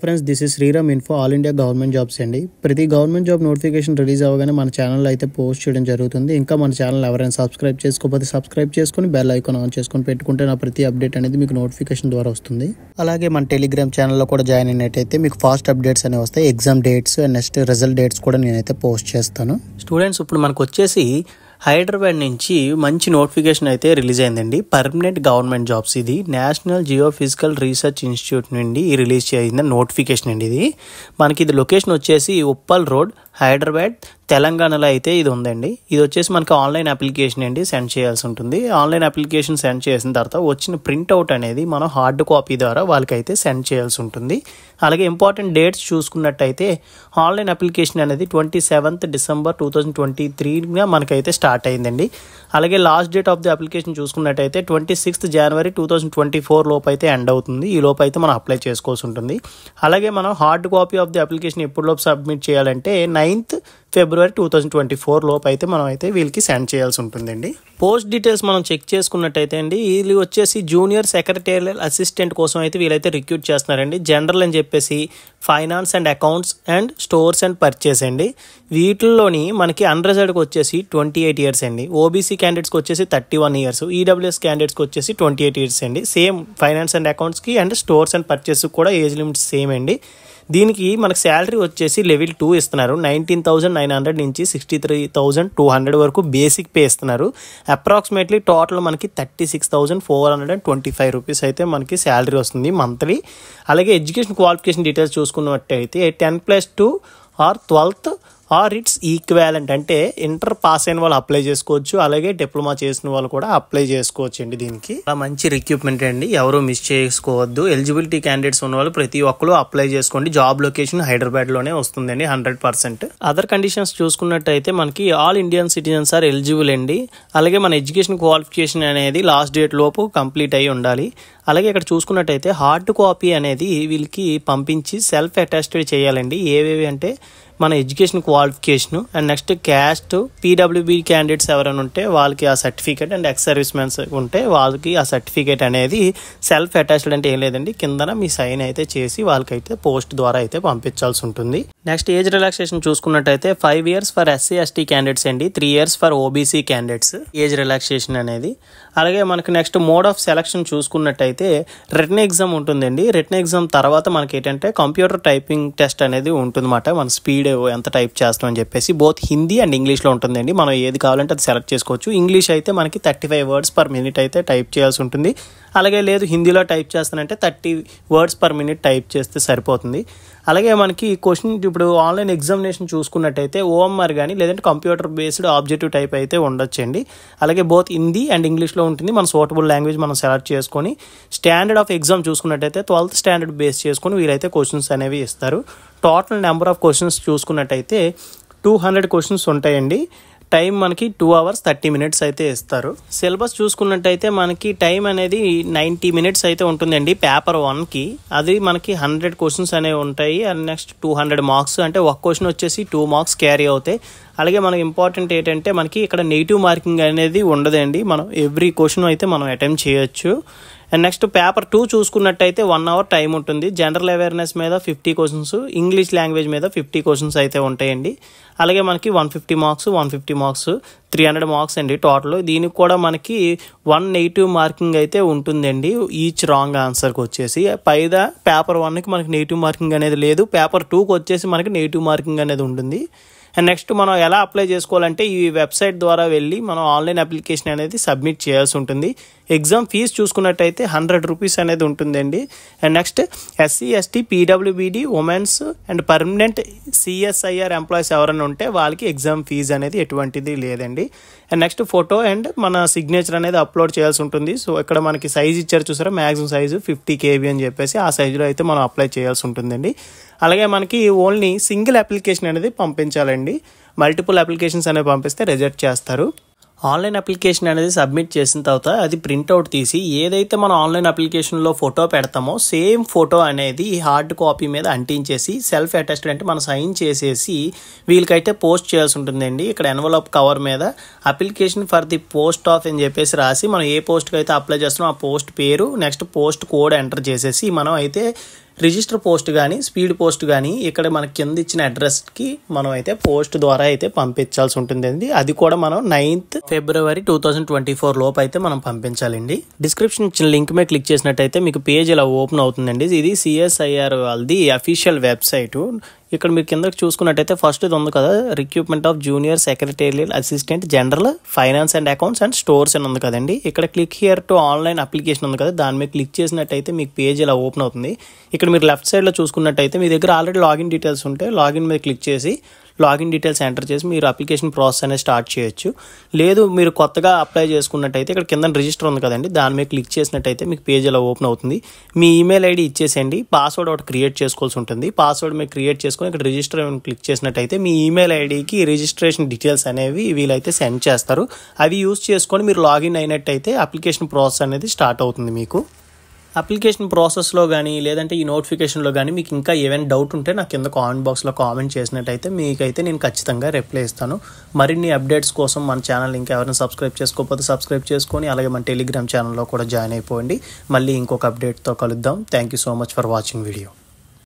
Friends this is Sriram info all India government jobs అండి. ప్రతి government job notification release అవ్వగానే మన ఛానల్లో అయితే పోస్ట్ చేయడం జరుగుతుంది. ఇంకా మన ఛానల్ ఎవరైనా సబ్స్క్రైబ్ చేసుకోకపోతే సబ్స్క్రైబ్ చేసుకొని బెల్ ఐకాన్ ఆన్ చేసుకొని పెట్టుకుంటే నా ప్రతి అప్డేట్ అనేది మీకు నోటిఫికేషన్ ద్వారా వస్తుంది. అలాగే మన టెలిగ్రామ్ ఛానల్లో కూడా జాయిన్ అయినట్టయితే మీకు ఫాస్ట్ అప్డేట్స్ అనేవి వస్తాయి. Exam dates and next result dates కూడా నేనైతే పోస్ట్ చేస్తాను. స్టూడెంట్స్ ఇప్పుడు మనకు వచ్చేసి హైదరాబాద్ నుంచి మంచి నోటిఫికేషన్ అయితే రిలీజ్ అయిందండి. పర్మనెంట్ గవర్నమెంట్ జాబ్స్, ఇది నేషనల్ జియోఫిజికల్ రీసెర్చ్ ఇన్స్టిట్యూట్ నుండి రిలీజ్ చేసిన నోటిఫికేషన్ అండి. ఇది లొకేషన్ వచ్చేసి ఉప్పల్ రోడ్, హైదరాబాద్, తెలంగాణలో అయితే ఇది ఉందండి. ఇది వచ్చేసి మనకి ఆన్లైన్ అప్లికేషన్ అండి సెండ్ చేయాల్సి ఉంటుంది. ఆన్లైన్ అప్లికేషన్ సెండ్ చేసిన తర్వాత వచ్చిన ప్రింట్అవుట్ అనేది మనం హార్డ్ కాపీ ద్వారా వాళ్ళకైతే సెండ్ చేయాల్సి ఉంటుంది. అలాగే ఇంపార్టెంట్ డేట్స్ చూసుకున్నట్టయితే ఆన్లైన్ అప్లికేషన్ అనేది 27th December 2023 మనకైతే స్టార్ట్ అయిందండి. అలాగే last date of the application చూసుకున్నట్టయితే 26th January 2024 లోపు అయితే ఎండ్ అవుతుంది. ఈ లోపు అయితే మనం అప్లై చేసుకోవాల్సి ఉంటుంది. అలాగే మనం hard copy of the application ఎప్పుడు లోపు సబ్మిట్ చేయాలంటే 9th February 2024 లోపు అయితే మనం అయితే వీళ్ళకి సెండ్ చేయాల్సి ఉంటుందండి. పోస్ట్ డీటెయిల్స్ మనం చెక్ చేసుకున్నట్టయితే అండి, వీళ్ళు వచ్చేసి జూనియర్ సెక్రటేరియల్ అసిస్టెంట్ కోసం అయితే వీళ్ళైతే రిక్రూట్ చేస్తున్నారండి. జనరల్ అని చెప్పేసి finance and accounts and stores and purchase అండి. వీటిల్లోని మనకి అన్రిజర్వ్డ్కి వచ్చేసి 28 years అండి. ఓబీసీ క్యాండిడేట్స్కి వచ్చేసి 31 years, ఈడబ్ల్యూఎస్ క్యాండిడేట్స్కి వచ్చేసి 28 years అండి. సేమ్ ఫైనాన్స్ అండ్ అకౌంట్స్కి అండ్ స్టోర్స్ అండ్ పర్చేస్కి కూడా ఏజ్ లిమిట్ సేమ్ అండి. దీనికి మనకు శాలరీ వచ్చేసి లెవెల్ 2 ఇస్తున్నారు. 19,900 నుంచి 63,200 వరకు బేసిక్ పే ఇస్తున్నారు. అప్రాక్సిమేట్లీ టోటల్ మనకి 36,425 రూపీస్ అయితే మనకి శాలరీ వస్తుంది మంత్లీ. అలాగే ఎడ్యుకేషన్ క్వాలిఫికేషన్ డీటెయిల్స్ చూసుకున్నట్టయితే 10+2 or 12th or it's equivalent, అంటే ఇంటర్ పాస్ అయిన వాళ్ళు అప్లై చేసుకోవచ్చు. అలాగే డిప్లొమా చేసిన వాళ్ళు కూడా అప్లై చేసుకోవచ్చు అండి. దీనికి మంచి రిక్రూట్మెంట్ అండి, ఎవరు మిస్ చేసుకోవద్దు. ఎలిజిబిలిటీ క్యాండిడేట్స్ ఉన్న వాళ్ళు ప్రతి ఒక్కరు అప్లై చేసుకోండి. జాబ్ లొకేషన్ హైదరాబాద్లోనే వస్తుందండి 100%. అదర్ కండిషన్స్ చూసుకున్నట్టయితే మనకి all Indian citizens are eligible అండి. అలాగే మన ఎడ్యుకేషన్ క్వాలిఫికేషన్ అనేది లాస్ట్ డేట్ లోపు కంప్లీట్ అయి ఉండాలి. అలాగే ఇక్కడ చూసుకున్నట్టయితే హార్డ్ కాపీ అనేది వీళ్ళకి పంపించి సెల్ఫ్ అటెస్టెడ్ చేయాలండి. ఏవేవి అంటే మన education qualification and next caste, PWB candidates ఎవరైనా ఉంటే వాళ్ళకి ఆ certificate and ex service mens ఉంటే వాళ్ళకి ఆ సర్టిఫికేట్ అనేది సెల్ఫ్ అటాచ్డ్ అంటే ఏం లేదండి, కిందన మీ సైన్ అయితే చేసి వాళ్ళకైతే పోస్ట్ ద్వారా అయితే పంపించాల్సి ఉంటుంది. నెక్స్ట్ ఏజ్ రిలాక్సేషన్ చూసుకున్నట్టయితే 5 years for SC ST candidates అండి, 3 years for OBC candidates age relaxation అనేది. అలాగే మనకి నెక్స్ట్ మోడ్ ఆఫ్ సెలక్షన్ చూసుకున్నట్టయితే రిటన్ ఎగ్జామ్ ఉంటుందండి. రిటన్ ఎగ్జామ్ తర్వాత మనకి ఏంటంటే కంప్యూటర్ టైపింగ్ టెస్ట్ అనేది ఉంటుందన్నమాట. మన స్పీడ్ ఎంత టైప్ చేస్తామని చెప్పేసి బోత్ హిందీ అండ్ ఇంగ్లీష్లో ఉంటుందండి. మనం ఏది కావాలంటే అది సెలెక్ట్ చేసుకోవచ్చు. ఇంగ్లీష్ అయితే మనకి 35 words per minute అయితే టైప్ చేయాల్సి ఉంటుంది. అలాగే లేదు హిందీలో టైప్ చేస్తానంటే 30 words per minute టైప్ చేస్తే సరిపోతుంది. అలాగే మనకి క్వశ్చన్ ఇప్పుడు ఆన్లైన్ ఎగ్జామినేషన్ చూసుకున్నట్టయితే ఓఎంఆర్ కానీ లేదంటే కంప్యూటర్ బేస్డ్ ఆబ్జెక్టివ్ టైప్ అయితే ఉండొచ్చండి. అలాగే బోత్ హిందీ అండ్ ఇంగ్లీష్లో ఉంటుంది. మన సూటబుల్ లాంగ్వేజ్ మనం సెలెక్ట్ చేసుకొని స్టాండర్డ్ ఆఫ్ ఎగ్జామ్ చూసుకున్నట్టయితే 12th standard బేస్ చేసుకొని వీరైతే క్వశ్చన్స్ అనేవి ఇస్తారు. టోటల్ నెంబర్ ఆఫ్ క్వశ్చన్స్ చూసుకున్నట్టయితే 200 questions ఉంటాయండి. టైం మనకి 2 hours 30 minutes అయితే ఇస్తారు. సిలబస్ చూసుకున్నట్టయితే మనకి టైం అనేది 90 minutes అయితే ఉంటుందండి పేపర్ 1కి. అది మనకి 100 questions అనేవి ఉంటాయి. అండ్ నెక్స్ట్ 200 marks, అంటే ఒక క్వశ్చన్ వచ్చేసి 2 marks క్యారీ అవుతాయి. అలాగే మనకి ఇంపార్టెంట్ ఏంటంటే మనకి ఇక్కడ నెగిటివ్ మార్కింగ్ అనేది ఉండదండి. మనం ఎవ్రీ క్వశ్చన్ అయితే మనం అటెంప్ట్ చేయొచ్చు. అండ్ నెక్స్ట్ పేపర్ 2 చూసుకున్నట్టయితే 1 hour టైం ఉంటుంది. జనరల్ అవేర్నెస్ మీద 50 questions, ఇంగ్లీష్ లాంగ్వేజ్ మీద 50 questions అయితే ఉంటాయండి. అలాగే మనకి 150 marks 300 marks అండి టోటల్. దీనికి కూడా మనకి 1 నెగిటివ్ మార్కింగ్ అయితే ఉంటుందండి ఈచ్ రాంగ్ ఆన్సర్కి వచ్చేసి. పైదా పేపర్ 1కి మనకి నెగిటివ్ మార్కింగ్ అనేది లేదు, పేపర్ 2కి వచ్చేసి మనకి నెగిటివ్ మార్కింగ్ అనేది ఉంటుంది. అండ్ నెక్స్ట్ మనం ఎలా అప్లై చేసుకోవాలంటే ఈ వెబ్సైట్ ద్వారా వెళ్ళి మనం ఆన్లైన్ అప్లికేషన్ అనేది సబ్మిట్ చేయాల్సి ఉంటుంది. ఎగ్జామ్ ఫీజు చూసుకున్నట్టయితే 100 rupees అనేది ఉంటుందండి. And next SC ST PWBD women's and permanent CSIR employees ఎవరైనా ఉంటే వాళ్ళకి ఎగ్జామ్ ఫీజు అనేది ఎటువంటిది లేదండి. అండ్ నెక్స్ట్ ఫోటో అండ్ మన సిగ్నేచర్ అనేది అప్లోడ్ చేయాల్సి ఉంటుంది. సో ఇక్కడ మనకి సైజ్ ఇచ్చారు చూసారా, మ్యాక్సిమం సైజు 50 KB అని చెప్పేసి ఆ సైజులో అయితే మనం అప్లై చేయాల్సి ఉంటుందండి. అలాగే మనకి ఓన్లీ సింగిల్ అప్లికేషన్ అనేది పంపించాలండి. మల్టిపుల్ అప్లికేషన్స్ అనేవి పంపిస్తే రిజెక్ట్ చేస్తారు. ఆన్లైన్ అప్లికేషన్ అనేది సబ్మిట్ చేసిన తర్వాత అది ప్రింట్అవుట్ తీసి ఏదైతే మనం ఆన్లైన్ అప్లికేషన్లో ఫోటో పెడతామో సేమ్ ఫోటో అనేది ఈ హార్డ్ కాపీ మీద అంటించేసి సెల్ఫ్ అటెస్టెడ్ అంటే మనం సైన్ చేసేసి వీళ్ళకైతే పోస్ట్ చేయాల్సి ఉంటుందండి. ఇక్కడ ఎన్వలప్ కవర్ మీద application for the post of అని చెప్పేసి రాసి మనం ఏ పోస్ట్కి అయితే అప్లై చేస్తున్నామో ఆ పోస్ట్ పేరు నెక్స్ట్ పోస్ట్ కోడ్ ఎంటర్ చేసేసి మనం అయితే రిజిస్టర్ పోస్ట్ కానీ స్పీడ్ పోస్ట్ కానీ ఇక్కడ మనకి కింద ఇచ్చిన అడ్రస్కి మనం అయితే పోస్ట్ ద్వారా అయితే పంపించాల్సి ఉంటుందండి. అది కూడా మనం 9th February 2024 లోపు అయితే మనం పంపించాలండి. డిస్క్రిప్షన్ ఇచ్చిన లింక్ మీద క్లిక్ చేసినట్టయితే మీకు పేజ్ ఇలా ఓపెన్ అవుతుందండి. ఇది CSIR వాళ్ళది అఫీషియల్ వెబ్సైట్. ఇక్కడ మీరు కిందకి చూసుకున్నట్టయితే ఫస్ట్ ఇది ఉంది కదా, recruitment of junior secretarial assistant general finance and accounts and stores అని ఉంది కదండి. ఇక్కడ click here to online application ఉంది కదా, దాని మీద క్లిక్ చేసినట్టయితే మీకు పేజ్ ఇలా ఓపెన్ అవుతుంది. ఇక్కడ మీరు లెఫ్ట్ సైడ్లో చూసుకున్నట్టయితే మీ దగ్గర ఆల్రెడీ లాగిన్ డీటెయిల్స్ ఉంటే లాగిన్ మీద క్లిక్ చేసి లాగిన్ డీటెయిల్స్ ఎంటర్ చేసి మీరు అప్లికేషన్ ప్రాసెస్ అనేది స్టార్ట్ చేయొచ్చు. లేదు మీరు కొత్తగా అప్లై చేసుకున్నట్టయితే ఇక్కడ కింద రిజిస్టర్ ఉంది కదండి, దాని మీద క్లిక్ చేసినట్టయితే మీకు పేజ్ ఇలా ఓపెన్ అవుతుంది. మీ ఈమెయిల్ ఐడి ఇచ్చేసేయండి, పాస్వర్డ్ ఒకటి క్రియేట్ చేసుకోవాల్సి ఉంటుంది. పాస్వర్డ్ మీరు క్రియేట్ చేసుకొని ఇక్కడ రిజిస్టర్ క్లిక్ చేసినట్టయితే మీ ఈమెయిల్ ఐడికి రిజిస్ట్రేషన్ డీటెయిల్స్ అనేవి వీలైతే సెండ్ చేస్తారు. అవి యూజ్ చేసుకొని మీరు లాగిన్ అయినట్టయితే అప్లికేషన్ ప్రాసెస్ అనేది స్టార్ట్ అవుతుంది. మీకు అప్లికేషన్ ప్రాసెస్లో కానీ లేదంటే ఈ నోటిఫికేషన్లో కానీ మీకు ఇంకా ఏమైనా డౌట్ ఉంటే నాకు కింద కామెంట్ బాక్స్లో కామెంట్ చేసినట్టయితే మీకైతే నేను ఖచ్చితంగా రిప్లై ఇస్తాను. మరిన్ని అప్డేట్స్ కోసం మన ఛానల్ ఇంకా ఎవరైనా సబ్స్క్రైబ్ చేసుకోకపోతే సబ్స్క్రైబ్ చేసుకొని అలాగే మన టెలిగ్రామ్ ఛానల్లో కూడా జాయిన్ అయిపోండి. మళ్ళీ ఇంకొక అప్డేట్తో కలుద్దాం. Thank you so much for watching video.